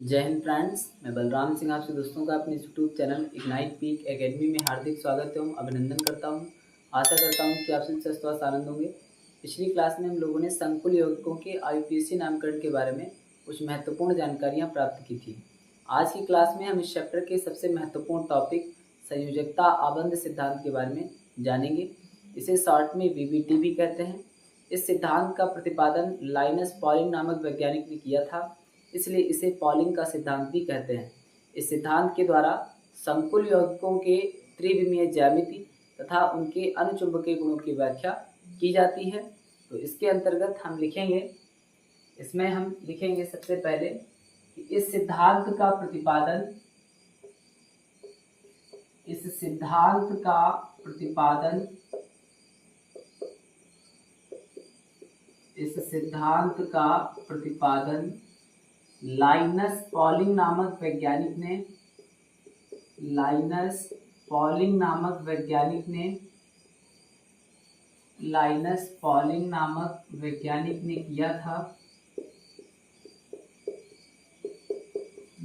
जय हिंद फ्रेंड्स, मैं बलराम सिंह आपसे दोस्तों का अपने YouTube channel ignite peak academy में हार्दिक स्वागत एवं अभिनंदन करता हूं। आशा करता हूं कि आप सभी स्वस्थ व आनंद होंगे। पिछली क्लास में हम लोगों ने संकुल यौगिकों के आईयूपीएसी नामकरण के बारे में कुछ महत्वपूर्ण जानकारियां प्राप्त की थी। आज की क्लास में हम इस चैप्टर के सबसे महत्वपूर्ण टॉपिक संयोजकता आबंध सिद्धांत के बारे में जानेंगे। इसे शॉर्ट में वीबीटी भी कहते हैं। इस सिद्धांत का प्रतिपादन लाइनस पॉलिंग नामक वैज्ञानिक ने किया था, इसलिए इसे पॉलिंग का सिद्धांत भी कहते हैं। इस सिद्धांत के द्वारा संकुल यौगिकों के त्रिविमीय ज्यामिति तथा उनके अनुचुंबकीय गुणों की व्याख्या की जाती है। तो इसके अंतर्गत हम लिखेंगे सबसे पहले कि इस सिद्धांत का प्रतिपादन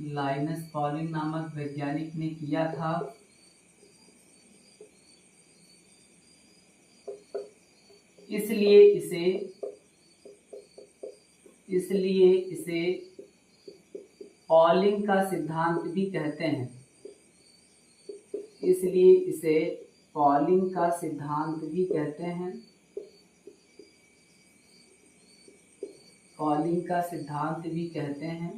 लाइनस पॉलिंग नामक वैज्ञानिक ने किया था। इसलिए इसे पॉलिंग का सिद्धांत भी कहते हैं।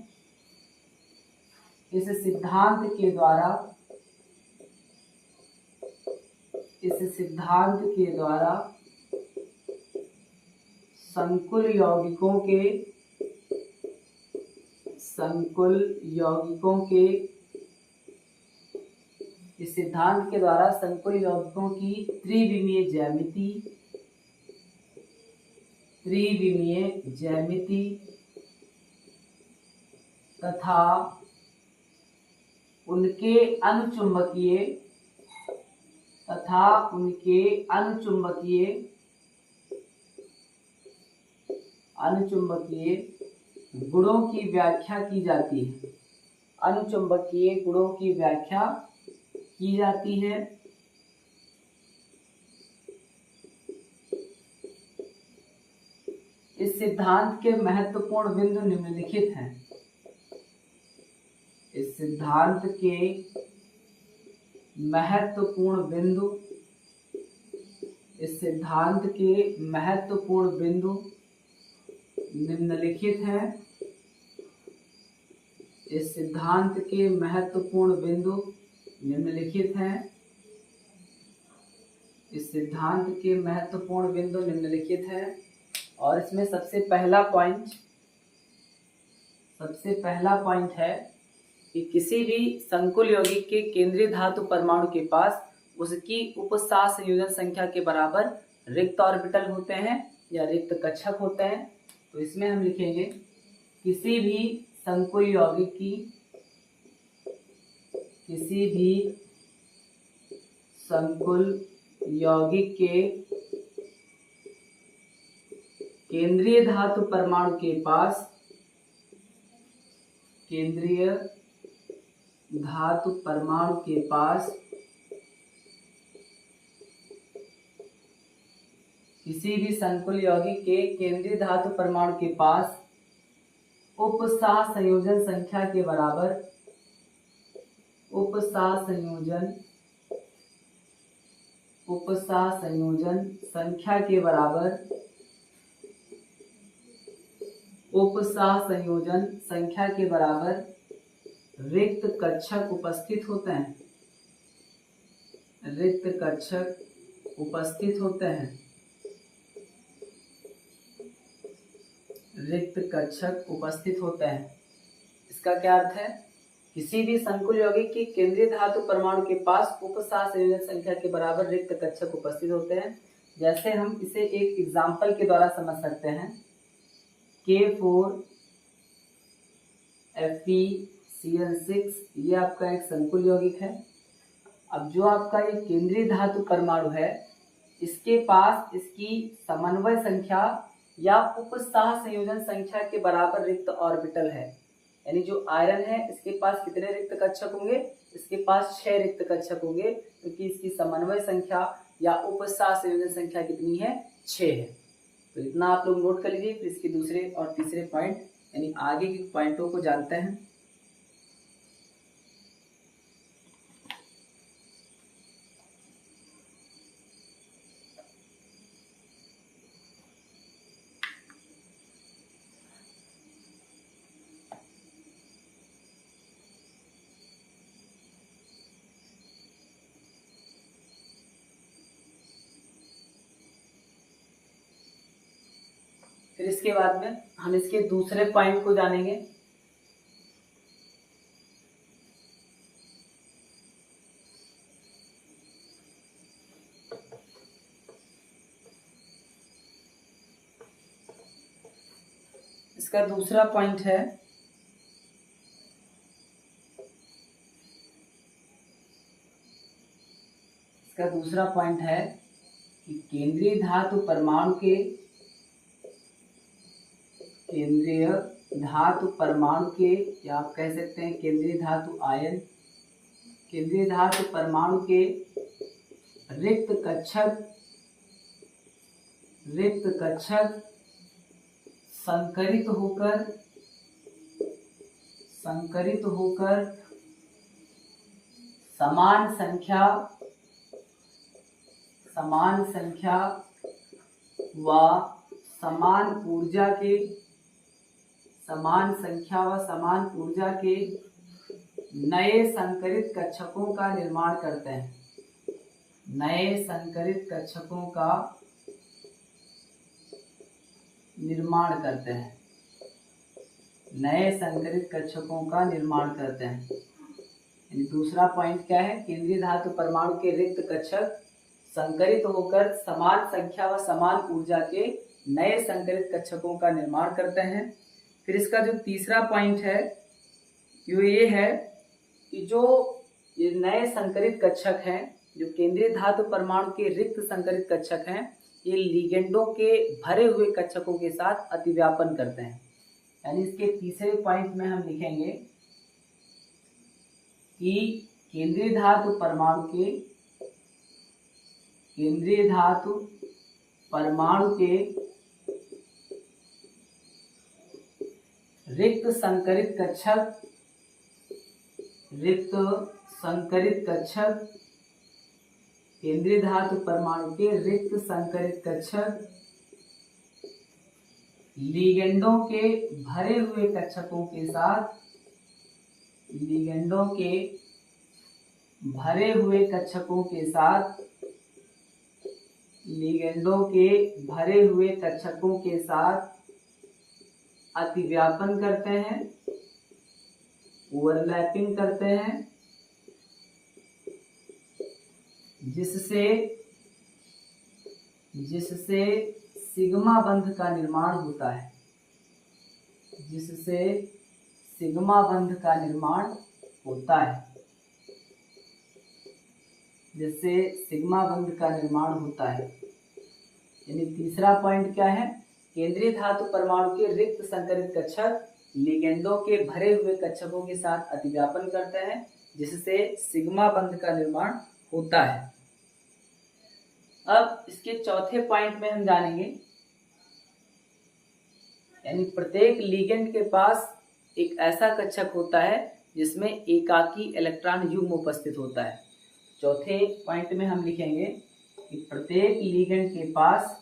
इस सिद्धांत के द्वारा संकुल यौगिकों की त्रिविमीय ज्यामिति तथा उनके अनुचुंबकीय गुणों की व्याख्या की जाती है। इस सिद्धांत के महत्वपूर्ण बिंदु निम्नलिखित हैं। इस सिद्धांत के महत्वपूर्ण बिंदु निम्नलिखित हैं। और इसमें सबसे पहला पॉइंट है कि किसी भी संकुल यौगिक के केंद्रीय धातु परमाणु के पास उसकी उपसाह संयोजन संख्या के बराबर रिक्त ऑर्बिटल होते हैं या रिक्त कक्षक होते हैं। तो इसमें हम लिखेंगे किसी भी संकुल यौगिक के केंद्रीय धातु परमाणु के पास उपसाह संयोजन संख्या के बराबर रिक्त कक्षक उपस्थित होते हैं। इसका क्या अर्थ है? किसी भी संकुल यौगिक की केंद्रीय धातु परमाणु के पास उपसाह संयोजन संख्या के बराबर रिक्त कक्षक उपस्थित होते हैं। जैसे हम इसे एक एग्जाम्पल के द्वारा समझ सकते हैं। K4Fe(CN6) ये आपका एक संकुल यौगिक है। अब जो आपका ये केंद्रीय धातु परमाणु है, इसके पास इसकी समन्वय संख्या या उपसाह संयोजन संख्या के बराबर रिक्त ऑर्बिटल है। यानी जो आयरन है इसके पास कितने रिक्त कक्षक होंगे, इसके पास 6 रिक्त कक्षक होंगे, क्योंकि इसकी समन्वय संख्या या उपस्था संयोजन संख्या कितनी है, 6 है। तो इतना आप लोग नोट कर लीजिए। फिर इसके दूसरे और तीसरे पॉइंट यानी आगे के पॉइंटों को जानते हैं। फिर इसके बाद में हम इसके दूसरे पॉइंट को जानेंगे। इसका दूसरा पॉइंट है कि केंद्रीय धातु परमाणु के या आप कह सकते हैं केंद्रीय धातु आयन, केंद्रीय धातु परमाणु के रिक्त कक्षक संकरित होकर समान संख्या व समान ऊर्जा के नए संकरित कक्षकों का निर्माण करते हैं। नए संकरित कक्षकों का निर्माण करते हैं। दूसरा पॉइंट क्या है, केंद्रीय धातु परमाणु के रिक्त कक्षक संकरित होकर समान संख्या व समान ऊर्जा के नए संकरित कक्षकों का निर्माण करते हैं। फिर इसका जो तीसरा पॉइंट है ये है कि जो ये नए संकरित कक्षक हैं, जो केंद्रीय धातु परमाणु के रिक्त संकरित कक्षक हैं, ये लिगेंडों के भरे हुए कक्षकों के साथ अतिव्यापन करते हैं। यानी इसके तीसरे पॉइंट में हम लिखेंगे कि केंद्रीय धातु परमाणु के रिक्त संकरित कक्षक केंद्रीय धातु परमाणु के रिक्त संकरित कक्षक लिगेंडों के भरे हुए कक्षकों के साथ अतिव्यापन करते हैं, ओवरलैपिंग करते हैं, जिससे सिग्मा बंध का निर्माण होता है। यानी तीसरा पॉइंट क्या है, केंद्रीय धातु परमाणु के रिक्त संकरित कक्षक लिगेंडों के भरे हुए कक्षकों के साथ अतिव्यापन करते हैं, जिससे सिग्मा बंध का निर्माण होता है। अब इसके चौथे पॉइंट में हम जानेंगे, यानी प्रत्येक लिगेंड के पास एक ऐसा कक्षक होता है जिसमें एकाकी इलेक्ट्रॉन युग्म उपस्थित होता है। चौथे पॉइंट में हम लिखेंगे कि प्रत्येक लिगेंड के पास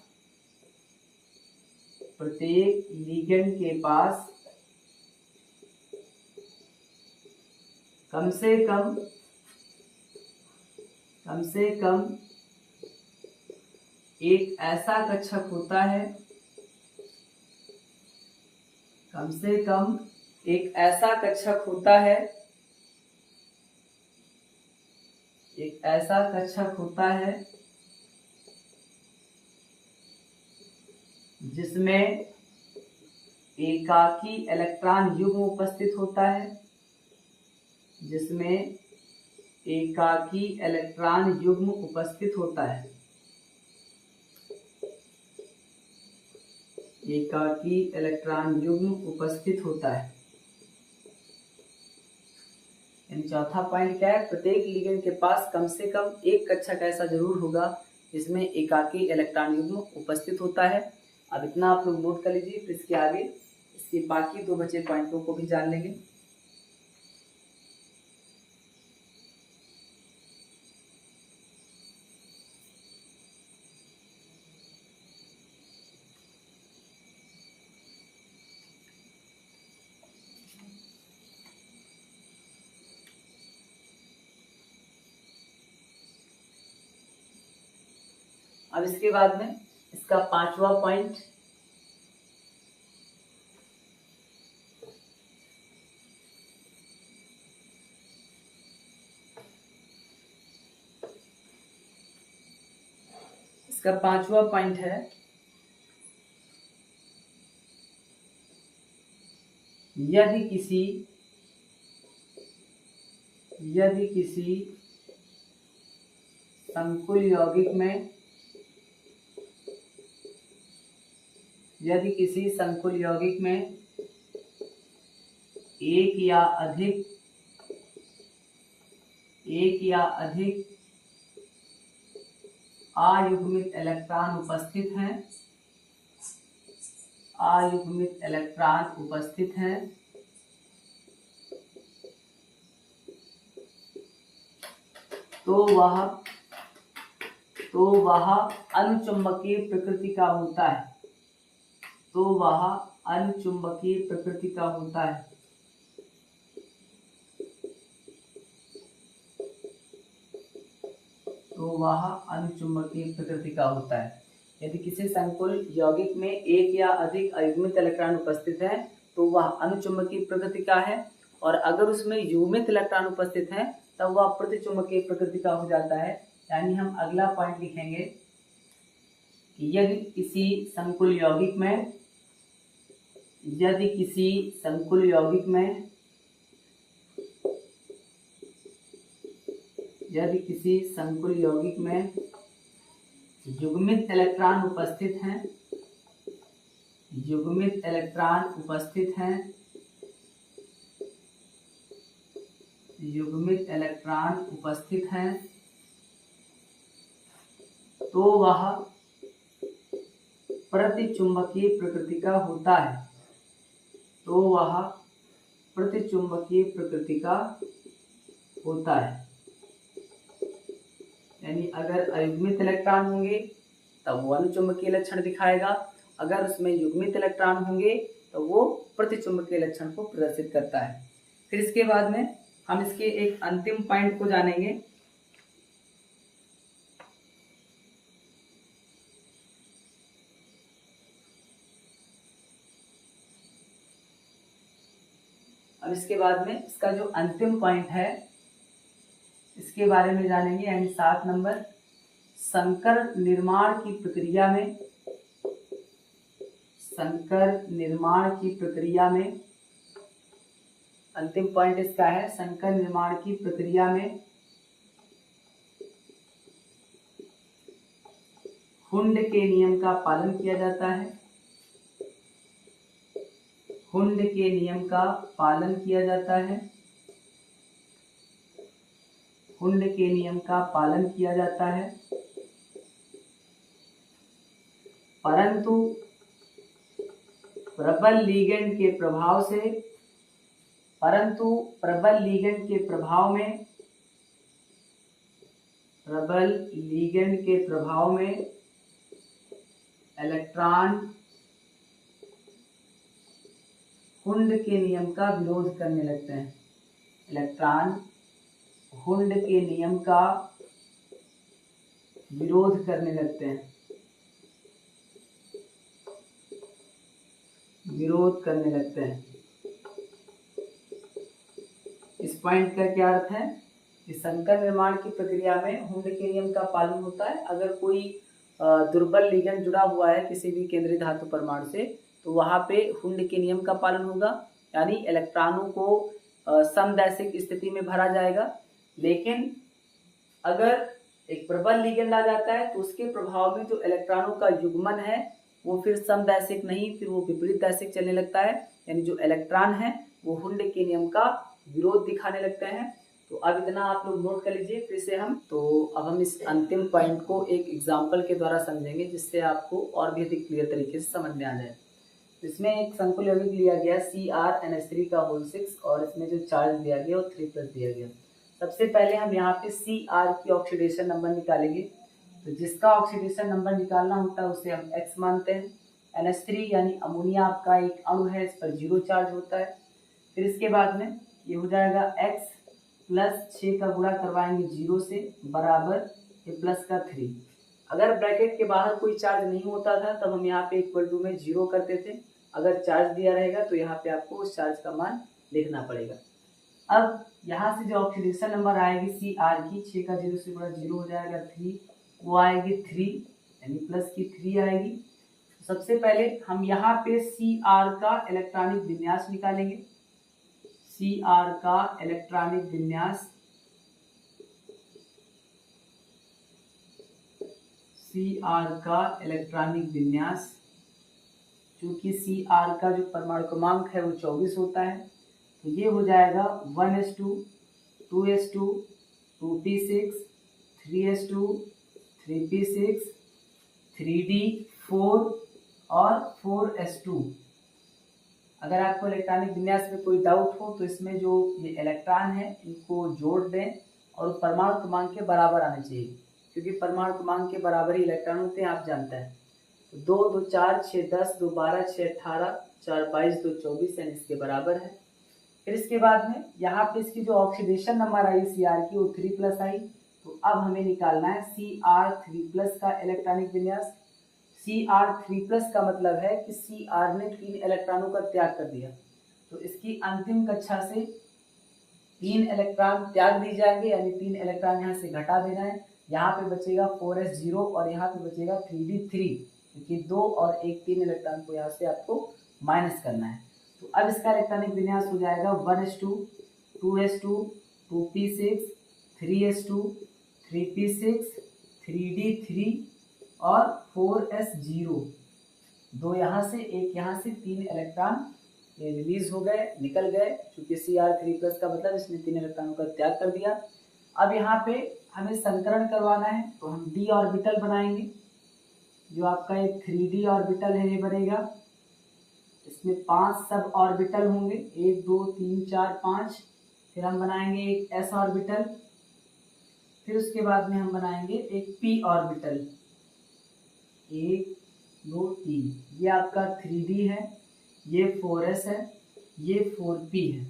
कम से कम एक ऐसा कक्षक होता है, जिसमें एकाकी इलेक्ट्रॉन युग्म उपस्थित होता है, यानी चौथा पॉइंट क्या है, प्रत्येक लिगेंड के पास कम से कम एक कक्षक ऐसा जरूर होगा जिसमें एकाकी इलेक्ट्रॉन युग्म उपस्थित होता है। अब इतना आप लोग नोट कर लीजिए, फिर इसके आगे इसके बाकी 2 बचे पॉइंटों को भी जान लेंगे। अब इसके बाद में इसका 5वां पॉइंट, इसका 5वां पॉइंट है यदि किसी संकुल यौगिक में एक या अधिक अयुग्मित इलेक्ट्रॉन उपस्थित हैं तो वह अनुचुंबकीय प्रकृति का होता है। यदि किसी संकुल यौगिक में एक या अधिक अयुग्मित इलेक्ट्रॉन उपस्थित है तो वह अनुचुंबकीय प्रकृति का है, और अगर उसमें युग्मित इलेक्ट्रॉन उपस्थित है तब वह प्रतिचुंबकीय प्रकृति का हो जाता है। यानी हम अगला पॉइंट लिखेंगे कि यदि किसी संकुल यौगिक में युग्मित इलेक्ट्रॉन उपस्थित हैं तो वह प्रतिचुंबकीय प्रकृति का होता है। यानी अगर अयुग्मित इलेक्ट्रॉन होंगे तब वो अनुचुंबकीय लक्षण दिखाएगा, अगर उसमें युग्मित इलेक्ट्रॉन होंगे तो वो प्रतिचुंबकीय लक्षण को प्रदर्शित करता है। फिर इसके बाद में हम इसके एक अंतिम पॉइंट को जानेंगे। अब इसके बाद में इसका जो अंतिम पॉइंट है इसके बारे में जानेंगे, यानी 7 नंबर, संकर निर्माण की प्रक्रिया में अंतिम पॉइंट इसका है, संकर निर्माण की प्रक्रिया में हुंड के नियम का पालन किया जाता है। परंतु प्रबल लीगेंड के प्रभाव में इलेक्ट्रॉन हुंड के नियम का विरोध करने लगते हैं। इस पॉइंट का क्या अर्थ है कि संकर निर्माण की प्रक्रिया में हुंड के नियम का पालन होता है। अगर कोई दुर्बल लिगेंड जुड़ा हुआ है किसी भी केंद्रीय धातु परमाणु से तो वहां पे हुंड के नियम का पालन होगा, यानी इलेक्ट्रॉनों को समदैशिक स्थिति में भरा जाएगा। लेकिन अगर एक प्रबल लिगेंड आ जाता है तो उसके प्रभाव में जो इलेक्ट्रॉनों का युग्मन है वो फिर समदैशिक नहीं, फिर वो विपरीत दैशिक चलने लगता है। यानी जो इलेक्ट्रॉन है वो हुंड के नियम का विरोध दिखाने लगते हैं। तो अब इतना आप लोग नोट कर लीजिए फिर से हम। तो अब हम इस अंतिम पॉइंट को एक एग्जाम्पल के द्वारा समझेंगे जिससे आपको और भी अधिक क्लियर तरीके से समझ में आ जाए। इसमें एक संकुल यौगिक लिया गया CrNH3 का होल 6 और इसमें जो चार्ज दिया गया वो 3+ दिया गया। सबसे पहले हम यहाँ पे Cr की ऑक्सीडेशन नंबर निकालेंगे। तो जिसका ऑक्सीडेशन नंबर निकालना होता है उसे हम x मानते हैं। NH3 यानी अमोनिया आपका एक अणु है, इस पर 0 चार्ज होता है। फिर इसके बाद में ये हो जाएगा x + 6 का गुणा करवाएंगे 0 से बराबर ये प्लस का 3। अगर ब्रैकेट के बाहर कोई चार्ज नहीं होता था तब हम यहाँ पे इक्वल टू में 0 करते थे। अगर चार्ज दिया रहेगा तो यहाँ पे आपको उस चार्ज का मान लिखना पड़ेगा। अब यहाँ से जो ऑक्सीडेशन नंबर आएगी Cr की 6 का 0 से गुणा 0 हो जाएगा 3, वो आएगी 3 यानी प्लस की 3 आएगी। सबसे पहले हम यहाँ पे Cr का इलेक्ट्रॉनिक विन्यास निकालेंगे। Cr का इलेक्ट्रॉनिक विन्यास, Cr का इलेक्ट्रॉनिक विन्यास, चूंकि Cr का जो परमाणु क्रमांक है वो 24 होता है, तो ये हो जाएगा 1s2 2s2 2p6 3s2 3p6 3d4 और 4s2। अगर आपको इलेक्ट्रॉनिक विन्यास में कोई डाउट हो तो इसमें जो ये इलेक्ट्रॉन है इनको जोड़ दें और परमाणु क्रमांक के बराबर आने चाहिए, क्योंकि परमाणु क्रमांक के बराबर ही इलेक्ट्रॉन होते हैं, आप जानते हैं। तो 2 2 4 6 10 2 12 6 18 4 22 2 24 यानी इसके बराबर है। फिर इसके बाद में यहाँ पे इसकी जो ऑक्सीडेशन नंबर आई Cr की वो 3+ आई। तो अब हमें निकालना है Cr3+ का इलेक्ट्रॉनिक विन्यास। Cr3+ का मतलब है कि Cr ने 3 इलेक्ट्रॉनों का त्याग कर दिया, तो इसकी अंतिम कक्षा से 3 इलेक्ट्रॉन त्याग दिए जाएंगे, यानी 3 इलेक्ट्रॉन यहाँ से घटा देना है। यहाँ पे बचेगा 4s0 और यहाँ पे बचेगा 3d3, क्योंकि 2 और 1 3 इलेक्ट्रॉन को यहाँ से आपको माइनस करना है। तो अब इसका इलेक्ट्रॉनिक विन्यास हो जाएगा 1s2 2s2 2p6 3s2 3p6 3d3 और 4s0। 2 यहाँ से 1 यहाँ से 3 इलेक्ट्रॉन ये रिलीज हो गए, निकल गए, क्योंकि Cr3+ का मतलब इसने 3 इलेक्ट्रॉनों का त्याग कर दिया। अब यहाँ पे हमें संकरण करवाना है, तो हम d ऑर्बिटल बनाएंगे। जो आपका एक 3d ऑर्बिटल है ये बनेगा, इसमें 5 सब ऑर्बिटल होंगे, 1 2 3 4 5। फिर हम बनाएंगे एक s ऑर्बिटल, फिर उसके बाद में हम बनाएंगे एक p ऑर्बिटल, 1 2 3। ये आपका 3d है, ये 4s है, ये 4p है।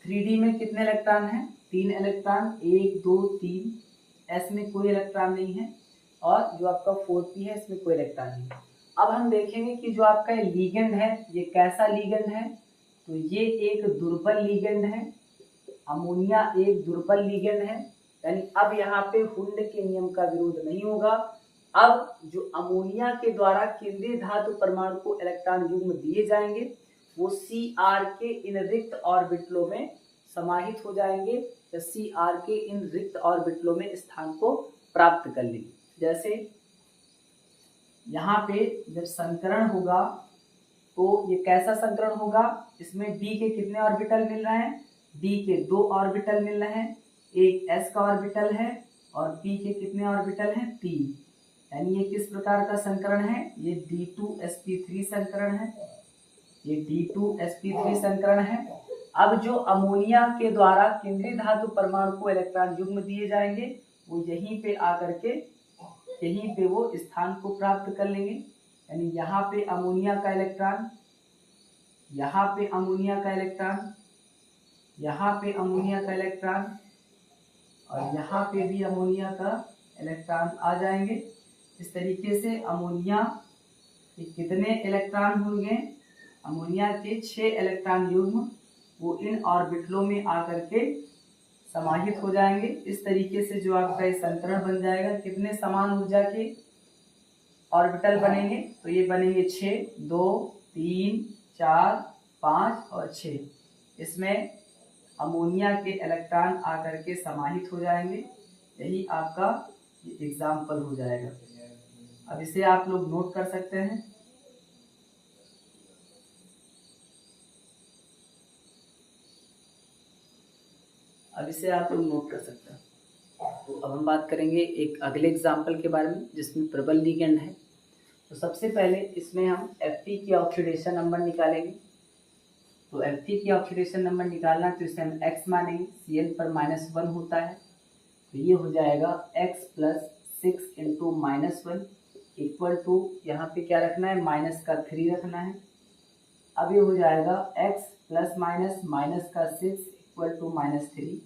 3d में कितने इलेक्ट्रॉन हैं? 3 इलेक्ट्रॉन, 1 2 3। s में कोई इलेक्ट्रॉन नहीं है, और जो आपका 4p है इसमें कोई इलेक्ट्रॉन नहीं है। अब हम देखेंगे कि जो आपका लिगेंड है ये कैसा लिगेंड है। तो ये एक दुर्बल लिगेंड है, अमोनिया एक दुर्बल लिगेंड है, यानी अब यहाँ पे हुंड के नियम का विरोध नहीं होगा। अब जो अमोनिया के द्वारा केंद्रीय धातु परमाणु को इलेक्ट्रॉन युग्म दिए जाएंगे वो Cr के इन रिक्त ऑर्बिटलों में समाहित हो जाएंगे, या Cr के इन रिक्त ऑर्बिटलों में स्थान को प्राप्त कर लेंगे। जैसे यहाँ पे जब संकरण होगा तो ये कैसा संकरण होगा, इसमें d के कितने ऑर्बिटल मिल रहे हैं? d के 2 ऑर्बिटल मिल रहे हैं, एक s का ऑर्बिटल है, और p के कितने ऑर्बिटल हैं? 3। यानी ये किस प्रकार का संकरण है? ये d2sp3 संकरण है, ये d2sp3 संकरण है। अब जो अमोनिया के द्वारा केंद्रीय धातु परमाणु को इलेक्ट्रॉन युग्म दिए जाएंगे वो यहीं पे आकर के यहीं पे वो स्थान को प्राप्त कर लेंगे। यानी यहाँ पे अमोनिया का इलेक्ट्रॉन, यहाँ पे अमोनिया का इलेक्ट्रॉन, यहाँ पे अमोनिया का इलेक्ट्रॉन, और यहाँ पे भी अमोनिया का इलेक्ट्रॉन आ जाएंगे। इस तरीके से अमोनिया के कितने इलेक्ट्रॉन होंगे? अमोनिया के 6 इलेक्ट्रॉन युग्म वो इन ऑर्बिटलों में आकर के समाहित हो जाएंगे। इस तरीके से जो आपका ये संकरण बन जाएगा, कितने समान ऊर्जा के ऑर्बिटल बनेंगे? तो ये बनेंगे 6, 2 3 4 5 और 6। इसमें अमोनिया के इलेक्ट्रॉन आकर के समाहित हो जाएंगे। यही आपका एग्जाम्पल हो जाएगा। अब इसे आप लोग नोट कर सकते हैं। अब इसे आप लोग नोट कर सकते हैं। तो अब हम बात करेंगे एक अगले एग्जाम्पल के बारे में जिसमें प्रबल लिगेंड है। तो सबसे पहले इसमें हम Fe की ऑक्सीडेशन नंबर निकालेंगे। तो Fe की ऑक्सीडेशन नंबर निकालना तो इसे हम x मानेंगे, Cl पर -1 होता है, तो ये हो जाएगा x + 6 × -1 इक्वल टू, यहाँ पे क्या रखना है, -3 रखना है। अब ये हो जाएगा x ±−6 इक्वल टू -3,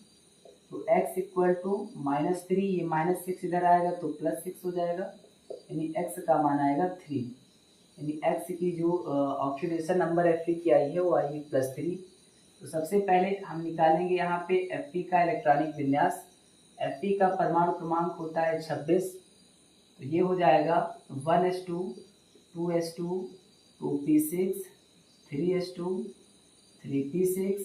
तो x इक्वल टू -3, ये -6 इधर आएगा तो +6 हो जाएगा, यानी x का मान आएगा 3, यानी x की जो ऑक्सीडेशन नंबर Fe की आई है वो आई है +3। तो सबसे पहले हम निकालेंगे यहाँ पे Fe का इलेक्ट्रॉनिक विन्यास। Fe का परमाणु क्रमांक होता है 26, तो ये हो जाएगा 1s2 2s2 2p6 3s2 3p6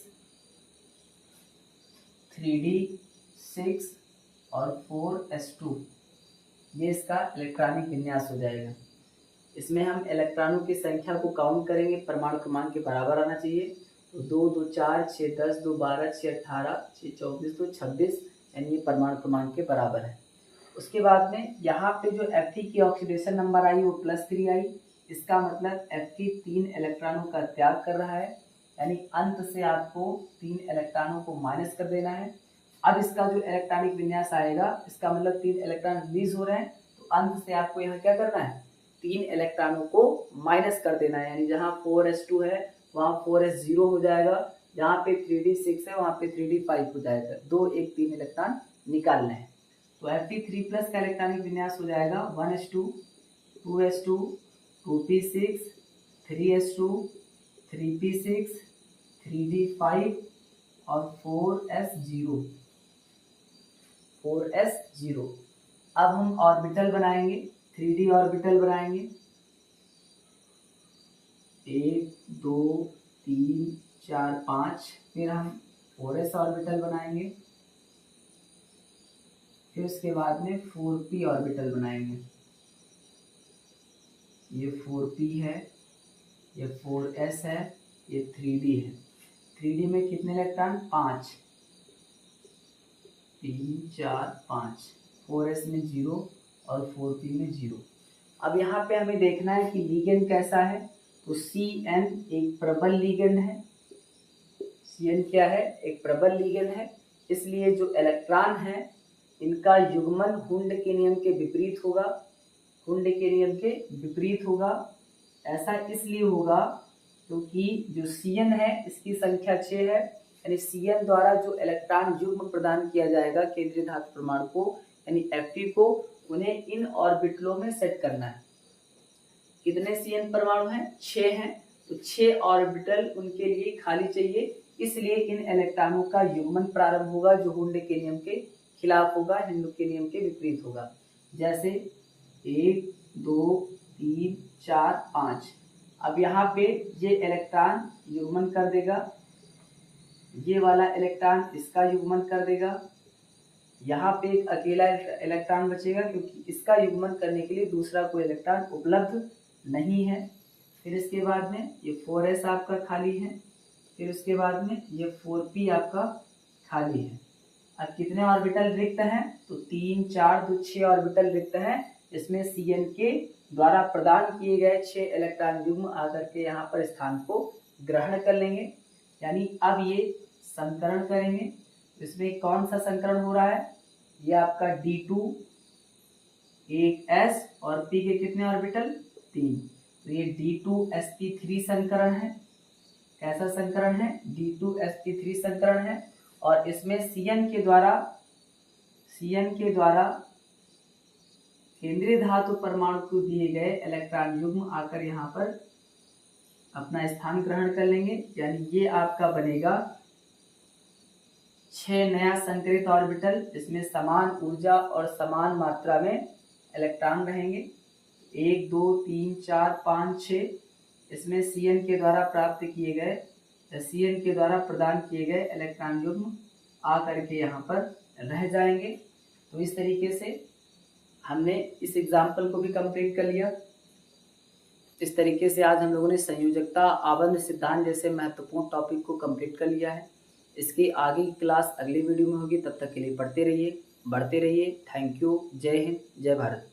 3d6 और 4s2, ये इसका इलेक्ट्रॉनिक विन्यास हो जाएगा। इसमें हम इलेक्ट्रॉनों की संख्या को काउंट करेंगे, परमाणु क्रमांक के बराबर आना चाहिए। तो 2 2 4 6 10 2 12 6 18 6 24 तो 26, यानी ये परमाणु क्रमांक के बराबर है। उसके बाद में यहाँ पे जो Fe की ऑक्सीडेशन नंबर आई वो +3 आई, इसका मतलब Fe 3 इलेक्ट्रॉनों का त्याग कर रहा है, यानी अंत से आपको 3 इलेक्ट्रॉनों को माइनस कर देना है। अब इसका जो इलेक्ट्रॉनिक विन्यास आएगा, इसका मतलब 3 इलेक्ट्रॉन रिलीज हो रहे हैं, तो अंत से आपको यहाँ क्या करना है, 3 इलेक्ट्रॉनों को माइनस कर देना है, यानी जहाँ 4s2 है वहाँ 4s0 हो जाएगा, जहाँ पे 3d6 है वहाँ पे 3d5 हो जाएगा, 2 1 3 इलेक्ट्रॉन निकालने हैं। तो Fe3+ का इलेक्ट्रॉनिक विन्यास हो जाएगा 1s2 2s2 2p6 3s2 3p6 3d5 और 4s0। अब हम ऑर्बिटल बनाएंगे, 3D ऑर्बिटल बनाएंगे, 1 2 3 4 5, फिर हम 4s ऑर्बिटल बनाएंगे, फिर उसके बाद में 4p ऑर्बिटल बनाएंगे। ये 4p है, ये 4s है, ये 3D है। 3D में कितने इलेक्ट्रॉन, 5, 3 4 5, 4s में 0 और 4p में 0। अब यहाँ पे हमें देखना है कि लिगेंड कैसा है। तो Cn एक प्रबल लिगेंड है। Cn क्या है, एक प्रबल लिगेंड है, इसलिए जो इलेक्ट्रॉन है इनका युग्मन हुंड के नियम के विपरीत होगा। हुंड के नियम के विपरीत होगा, ऐसा इसलिए होगा क्योंकि जो Cn है इसकी संख्या 6 है, यानी Cn द्वारा जो इलेक्ट्रॉन युग्म प्रदान किया जाएगा केंद्रीय धातु परमाणु को, यानी Fe को, उन्हें इन ऑर्बिटलों में सेट करना है। कितने Cn परमाणु हैं, 6 हैं, तो 6 ऑर्बिटल उनके लिए खाली चाहिए, इसलिए इन इलेक्ट्रॉनों का युग्मन प्रारंभ होगा जो हुंड के नियम के खिलाफ होगा, हिंदू के नियम के विपरीत होगा। जैसे 1 2 3 4 5। अब यहाँ पे ये इलेक्ट्रॉन युग्मन कर देगा, ये वाला इलेक्ट्रॉन इसका युग्मन कर देगा, यहाँ पे एक अकेला इलेक्ट्रॉन बचेगा क्योंकि इसका युग्मन करने के लिए दूसरा कोई इलेक्ट्रॉन उपलब्ध नहीं है। फिर इसके बाद में ये 4s आपका खाली है, फिर उसके बाद में ये 4p आपका खाली है। अब कितने ऑर्बिटल रिक्त हैं, तो 3 4 2 6 ऑर्बिटल रिक्त हैं। इसमें Cn के द्वारा प्रदान किए गए 6 इलेक्ट्रॉन युग्म आकर के यहाँ पर स्थान को ग्रहण कर लेंगे, यानी अब ये संकरण करेंगे। इसमें कौन सा संकरण हो रहा है, ये आपका D2 एक s और p के कितने ऑर्बिटल, 3, तो ये D2sp3 संकरण है। कैसा संकरण है, D2sp3 संकरण है, और इसमें Cn के द्वारा केंद्रीय धातु परमाणु को दिए गए इलेक्ट्रॉन युग्म आकर यहाँ पर अपना स्थान ग्रहण कर लेंगे, यानी ये आपका बनेगा 6 नया संकरित ऑर्बिटल। इसमें समान ऊर्जा और समान मात्रा में इलेक्ट्रॉन रहेंगे, 1 2 3 4 5 6। इसमें Cn के द्वारा प्राप्त किए गए, Cn के द्वारा प्रदान किए गए इलेक्ट्रॉन युग्म आकर के यहाँ पर रह जाएंगे। तो इस तरीके से हमने इस एग्जाम्पल को भी कंप्लीट कर लिया। इस तरीके से आज हम लोगों ने संयोजकता, आबंध सिद्धांत जैसे महत्वपूर्ण टॉपिक को कंप्लीट कर लिया है। इसकी आगे की क्लास अगली वीडियो में होगी, तब तक के लिए पढ़ते रहिए, बढ़ते रहिए। Thank you. जय हिंद, जय भारत।